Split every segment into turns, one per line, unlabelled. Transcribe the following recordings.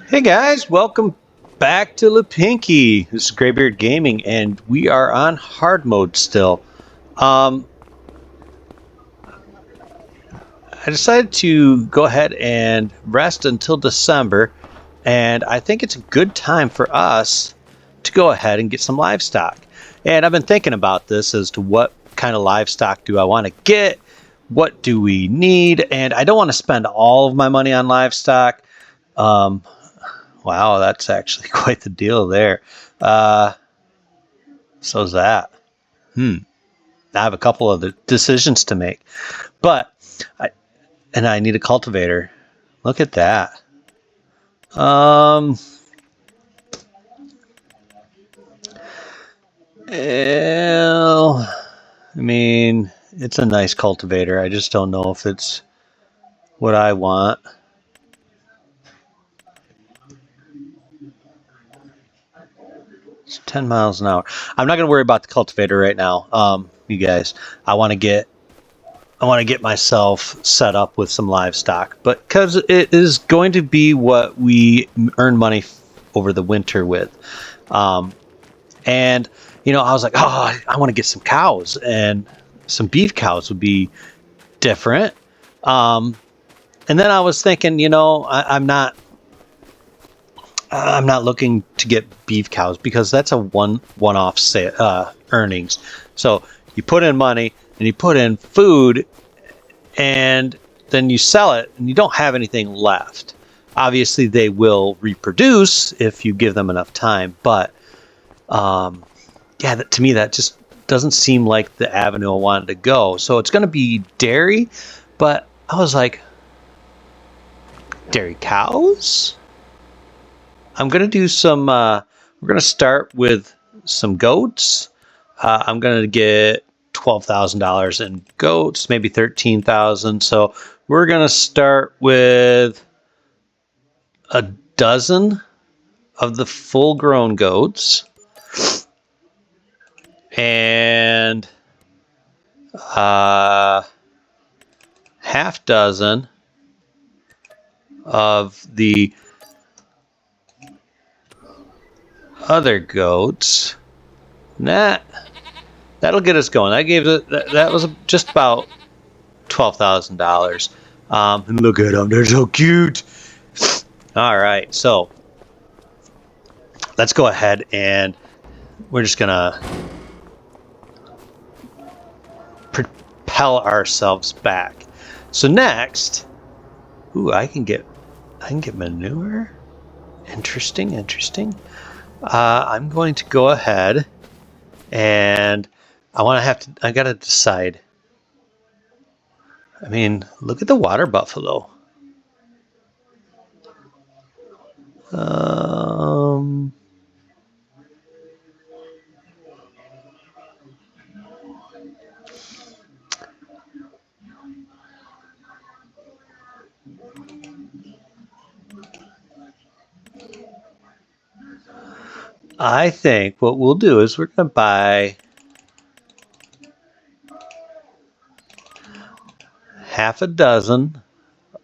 Hey guys, welcome back to Lipinki. This is Graybeard Gaming, and we are on hard mode still. I decided to go ahead and rest until December, and I think it's a good time for us to go ahead and get some livestock. And I've been thinking about this as to what kind of livestock do I want to get, what do we need, and I don't want to spend all of my money on livestock. Wow, that's actually quite the deal there. So's that. I have a couple of the decisions to make, but I need a cultivator. Look at that. Well, I mean, it's a nice cultivator. I just don't know if it's what I want. It's 10 miles an hour. I'm not going to worry about the cultivator right now. You guys, I want to get myself set up with some livestock, but because it is going to be what we earn money over the winter with. And, I was like, oh, I want to get some cows, and some beef cows would be different. And then I was thinking, I'm not looking to get beef cows because that's a one-off earnings. So you put in money and you put in food, and then you sell it, and you don't have anything left. Obviously, they will reproduce if you give them enough time, but to me, that just doesn't seem like the avenue I wanted to go. So it's going to be dairy, but I was like, dairy cows? I'm going to do some, we're going to start with some goats. I'm going to get $12,000 in goats, maybe $13,000. So we're going to start with a dozen of the full-grown goats and half dozen of the other goats. That'll get us going. That was just about $12,000. And look at them, they're so cute. All right, so let's go ahead and we're just gonna propel ourselves back. So next, I can get manure. Interesting. I'm going to go ahead and I gotta decide. I mean, look at the water buffalo. I think what we'll do is we're going to buy half a dozen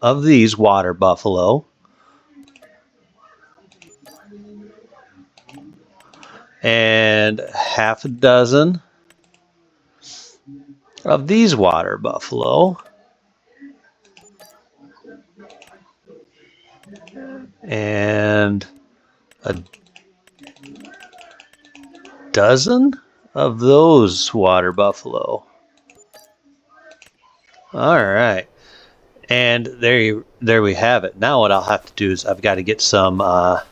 of these water buffalo and half a dozen of these water buffalo and a dozen of those water buffalo. All right, and there we have it. Now what I'll have to do is I've got to get some. I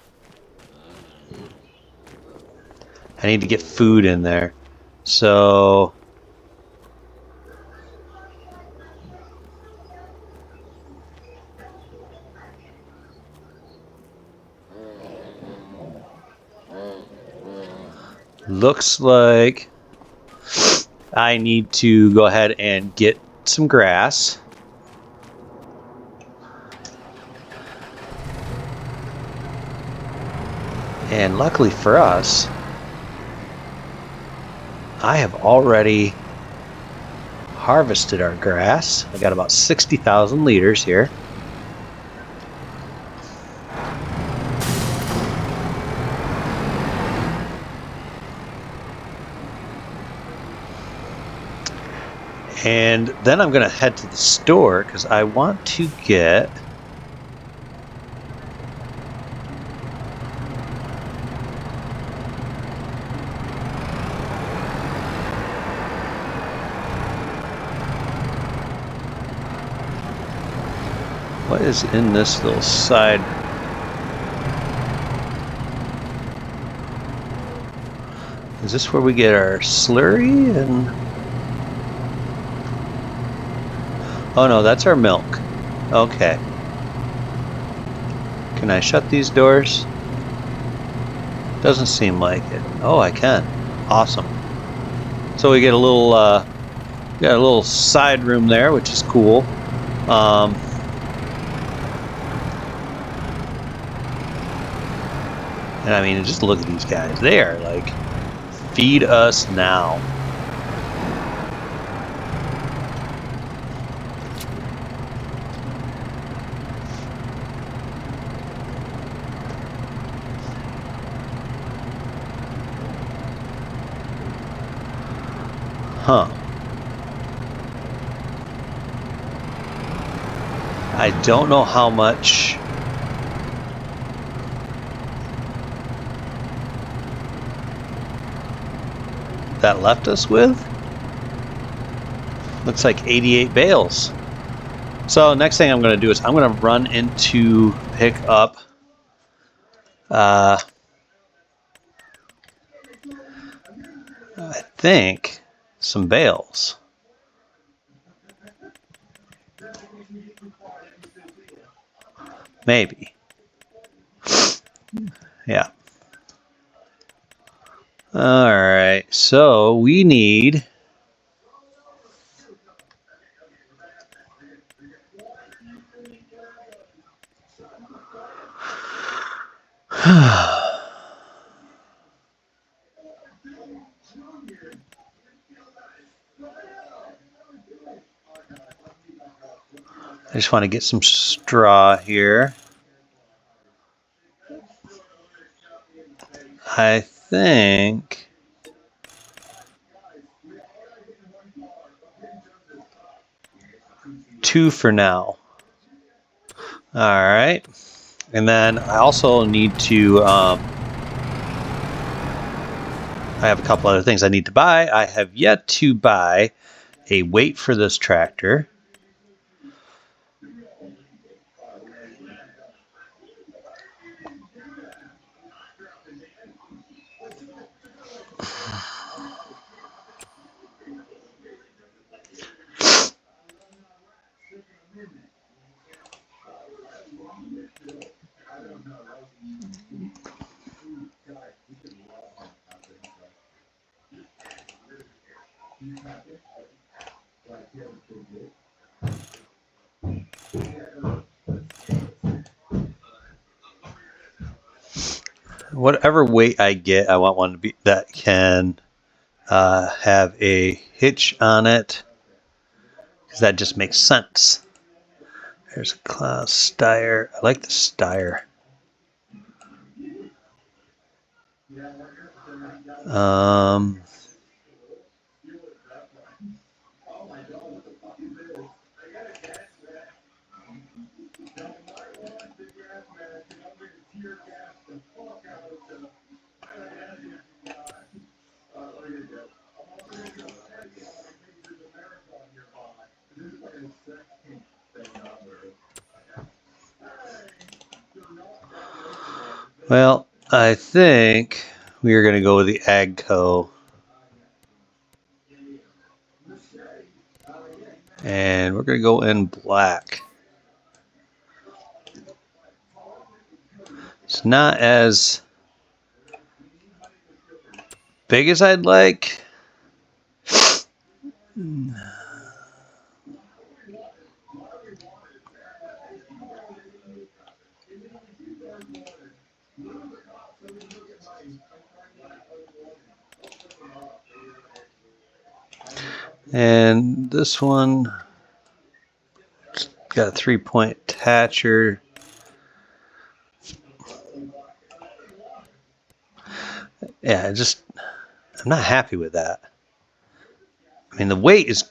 need to get food in there, so. Looks like I need to go ahead and get some grass. And luckily for us, I have already harvested our grass. I got about 60,000 liters here. And then I'm going to head to the store because I want to get what is in this little side. Is this where we get our slurry? And oh no, that's our milk. Okay. Can I shut these doors? Doesn't seem like it. Oh, I can. Awesome. So we get a little side room there, which is cool. And I mean, just look at these guys. They are like, feed us now. Huh. I don't know how much that left us with. Looks like 88 bales. So next thing I'm going to do is I'm going to run into pick up I think some bales. Maybe. Yeah. All right. So we need I just want to get some straw here. I think two for now. All right. And then I also need to, I have a couple other things I need to buy. I have yet to buy a weight for this tractor. Whatever weight I get, I want one to be that can have a hitch on it, because that just makes sense. There's a class Steyr. I like the Steyr. Well, I think we are going to go with the Agco. And we're going to go in black. It's not as big as I'd like. And this one got a 3-point attcher. Yeah, I'm not happy with that. I mean, the weight is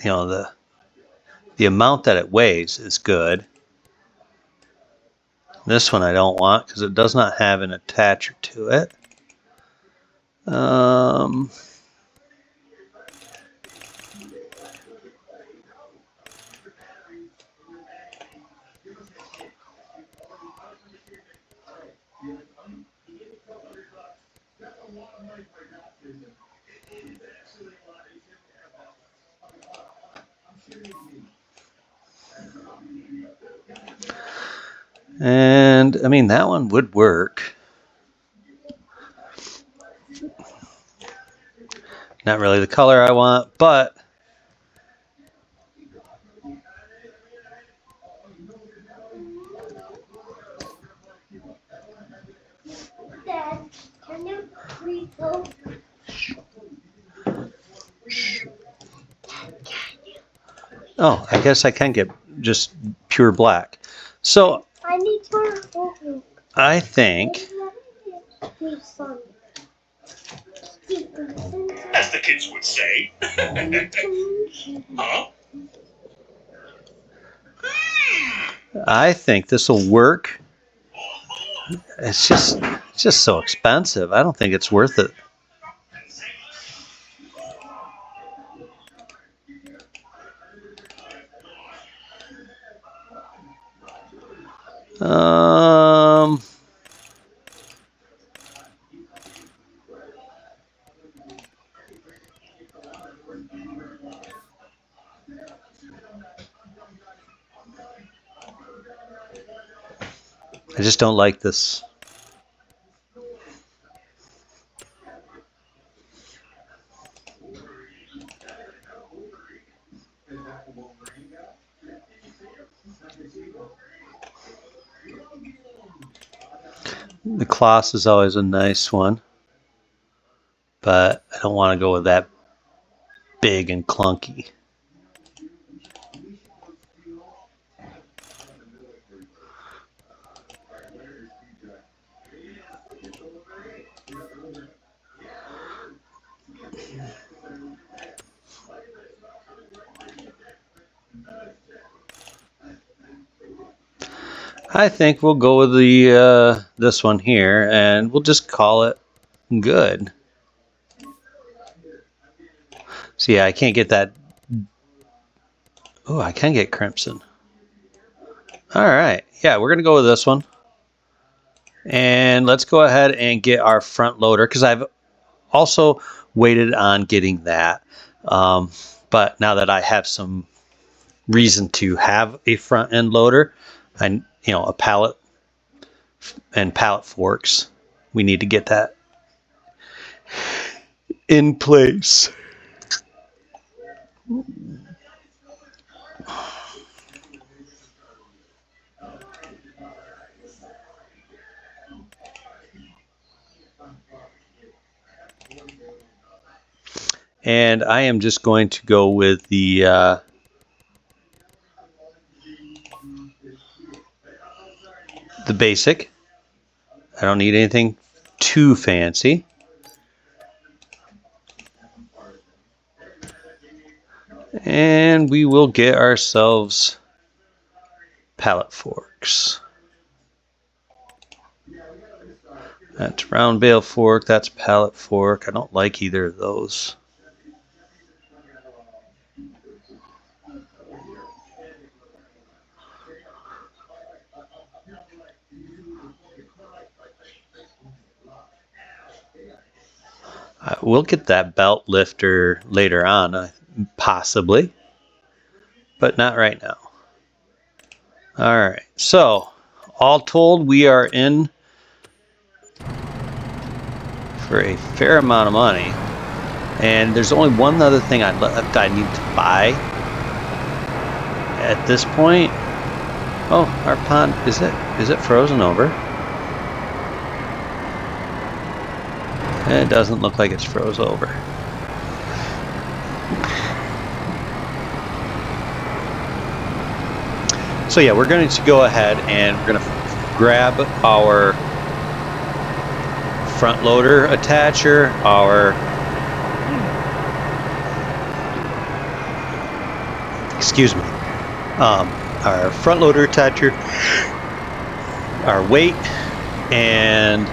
the amount that it weighs is good. This one I don't want because it does not have an attacher to it. And I mean, that one would work. Not really the color I want, but
Dad, can you refill?
oh, I guess I can get just pure black. So
I need to refill.
I think
As the kids would say. Huh?
I think this will work. It's just so expensive. I don't think it's worth it. I just don't like this. The Kloss is always a nice one, but I don't want to go with that big and clunky. I think we'll go with the this one here, and we'll just call it good. See, I can't get that. Oh, I can get crimson. All right, yeah, we're gonna go with this one, and let's go ahead and get our front loader because I've also waited on getting that, but now that I have some reason to have a front end loader, and a pallet and pallet forks, we need to get that in place. And I am just going to go with the basic. I don't need anything too fancy. And we will get ourselves pallet forks. That's round bale fork, that's pallet fork. I don't like either of those. We'll get that belt lifter later on, possibly, but not right now. All right, so all told, we are in for a fair amount of money, and there's only one other thing I need to buy at this point. Oh, our pond, is it frozen over? It doesn't look like it's froze over. So yeah, we're going to go ahead and we're going to grab our front loader attacher, our excuse me, our front loader attacher, our weight, and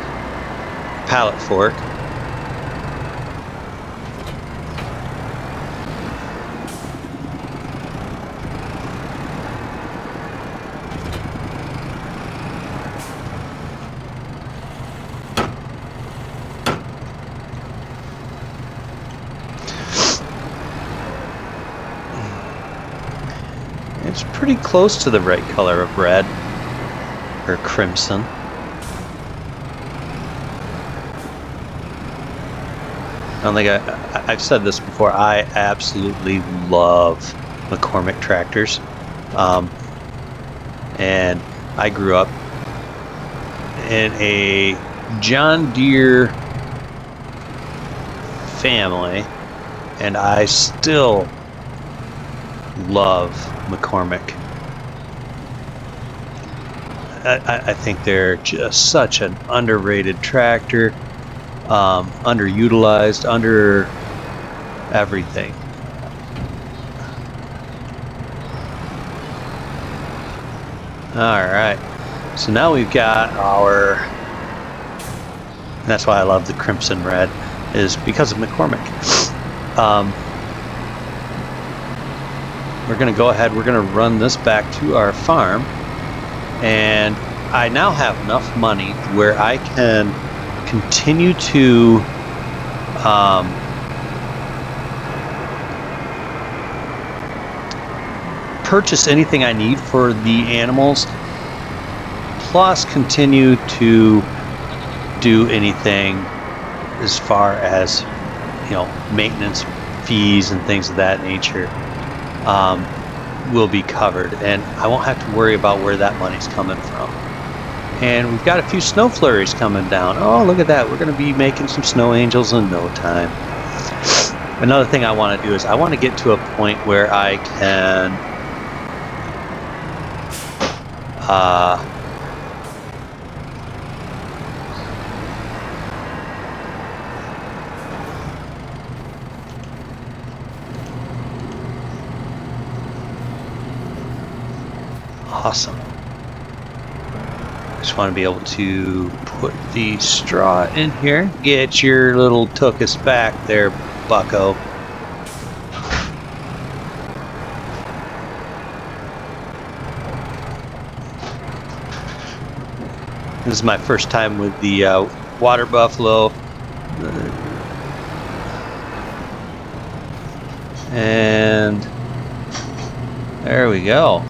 pallet fork. It's pretty close to the right color of red or crimson. I don't think I've said this before. I absolutely love McCormick tractors, and I grew up in a John Deere family, and I still love McCormick. I think they're just such an underrated tractor, underutilized, under everything. Alright, so now we've got our, and that's why I love the crimson red, is because of McCormick. We're going to go ahead, we're going to run this back to our farm, and I now have enough money where I can continue to purchase anything I need for the animals, plus continue to do anything as far as, you know, maintenance fees and things of that nature. Will be covered, and I won't have to worry about where that money's coming from. And we've got a few snow flurries coming down. Oh, look at that. We're going to be making some snow angels in no time. Another thing I want to do is I want to get to a point where I can awesome. Just want to be able to put the straw in here. Get your little tuchus back there, bucko. This is my first time with the water buffalo. And there we go.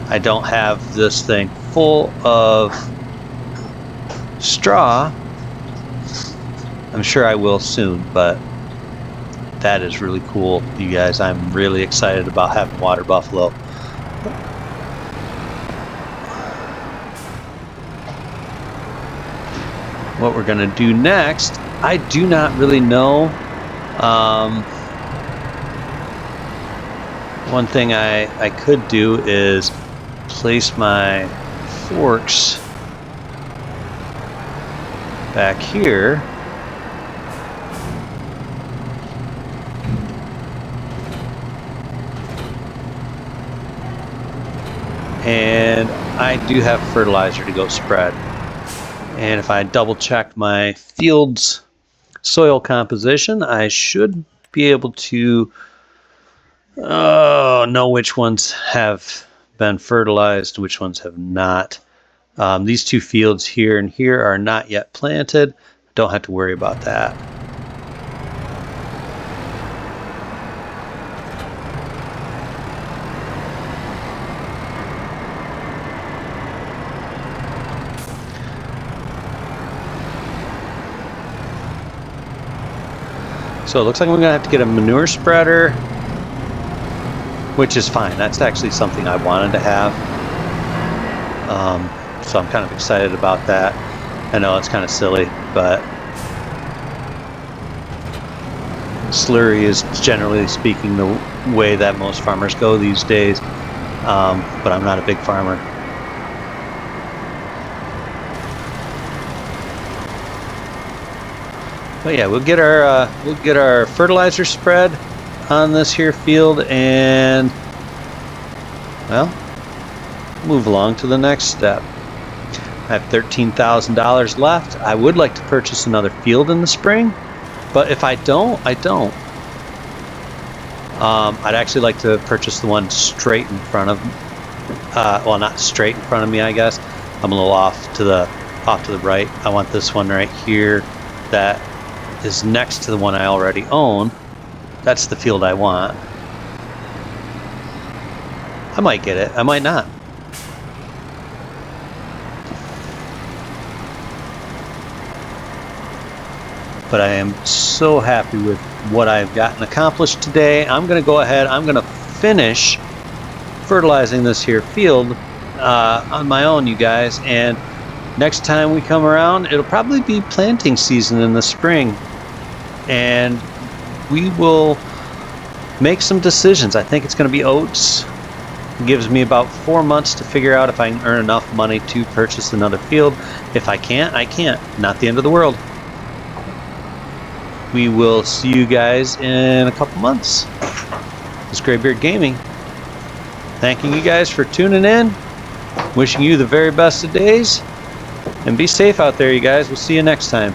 I don't have this thing full of straw. I'm sure I will soon, but that is really cool, you guys. I'm really excited about having water buffalo. What we're going to do next, I do not really know. One thing I could do is place my forks back here. And I do have fertilizer to go spread. And if I double check my field's soil composition, I should be able to know which ones have been fertilized, which ones have not. These two fields here and here are not yet planted. Don't have to worry about that. So it looks like we're going to have to get a manure spreader, which is fine. That's actually something I wanted to have. So I'm kind of excited about that. I know it's kind of silly, but slurry is generally speaking the way that most farmers go these days. But I'm not a big farmer. But yeah, we'll get our fertilizer spread on this here field, and well, move along to the next step. I have $13,000 left. I would like to purchase another field in the spring, but if I don't, I don't. I'd actually like to purchase the one straight in front of, well, not straight in front of me, I guess. I'm a little off to the right. I want this one right here that is next to the one I already own. That's the field I want. I might get it. I might not. But I am so happy with what I've gotten accomplished today. I'm going to go ahead. I'm going to finish fertilizing this here field on my own, you guys. And next time we come around, it'll probably be planting season in the spring. And we will make some decisions. I think it's going to be oats. It gives me about 4 months to figure out if I can earn enough money to purchase another field. If I can't, I can't. Not the end of the world. We will see you guys in a couple months. This is Graybeard Gaming. Thanking you guys for tuning in. Wishing you the very best of days. And be safe out there, you guys. We'll see you next time.